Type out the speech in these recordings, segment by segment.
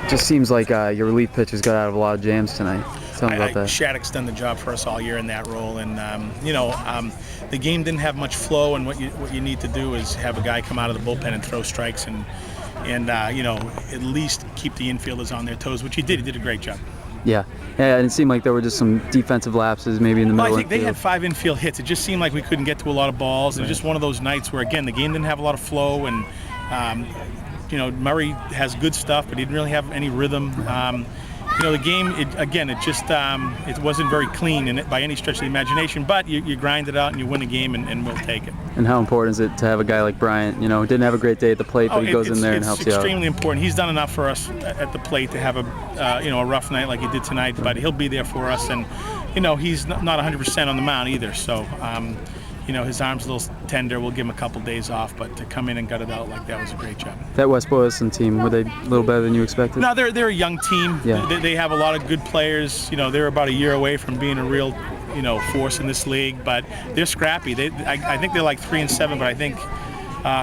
It just seems like your relief pitchers got out of a lot of jams tonight. Tell me about that. Shattuck's done the job for us all year in that role, and the game didn't have much flow. And what you need to do is have a guy come out of the bullpen and throw strikes, and at least keep the infielders on their toes, which he did. He did a great job. Yeah, and it seemed like there were just some defensive lapses maybe in the middle. I think they had 5 infield hits. It just seemed like we couldn't get to a lot of balls. It was just one of those nights where, again, the game didn't have a lot of flow, and Murray has good stuff, but he didn't really have any rhythm. The game, it wasn't very clean by any stretch of the imagination, but you grind it out and you win a game, and we'll take it. And how important is it to have a guy like Bryant, didn't have a great day at the plate, but he goes in there and helps you out? It's extremely important. He's done enough for us at the plate to have a rough night like he did tonight, but he'll be there for us, and he's not 100% on the mound either, so his arm's a little tender. We'll give him a couple days off, but to come in and gut it out like that was a great job. That West Boylston team, were they a little better than you expected? No, they're a young team. Yeah. They have a lot of good players. They're about a year away from being a real, force in this league, but they're scrappy. I think they're like 3-7, but I think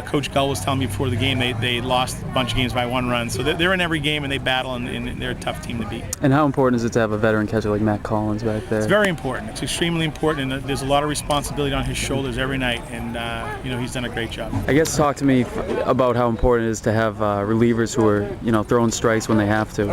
Coach Gull was telling me before the game they lost a bunch of games by 1 run. So they're in every game and they battle, and they're a tough team to beat. And how important is it to have a veteran catcher like Matt Collins back there? It's very important. It's extremely important, and there's a lot of responsibility on his shoulders every night, and he's done a great job. I guess talk to me about how important it is to have relievers who are throwing strikes when they have to,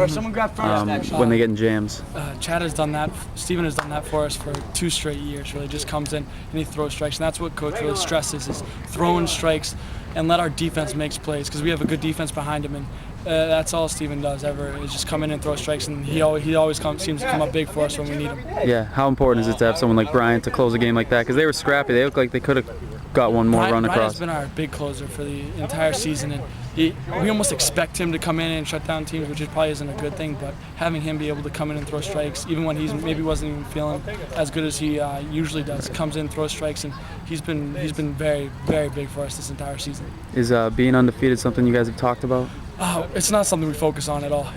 when they get in jams. Chad has done that. Steven has done that for us for 2 straight years. Really, just comes in and he throws strikes, and that's what Coach really stresses: is throwing strikes and let our defense make plays, because we have a good defense behind him, and that's all Steven does ever, is just come in and throw strikes, and he always seems to come up big for us when we need him. Yeah, how important is it to have someone like Bryant to close a game like that? Because they were scrappy. They looked like they could have got one more run across. Brian has been our big closer for the entire season, and we almost expect him to come in and shut down teams, which probably isn't a good thing, but having him be able to come in and throw strikes, even when he's maybe wasn't even feeling as good as he usually does, comes in, throws strikes, and he's been very, very big for us this entire season. Is being undefeated something you guys have talked about? It's not something we focus on at all.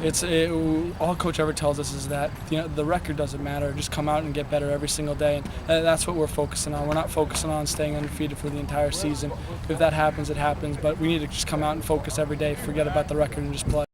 All Coach ever tells us is that the record doesn't matter. Just come out and get better every single day, and that's what we're focusing on. We're not focusing on staying undefeated for the entire season. If that happens, it happens. But we need to just come out and focus every day. Forget about the record and just play.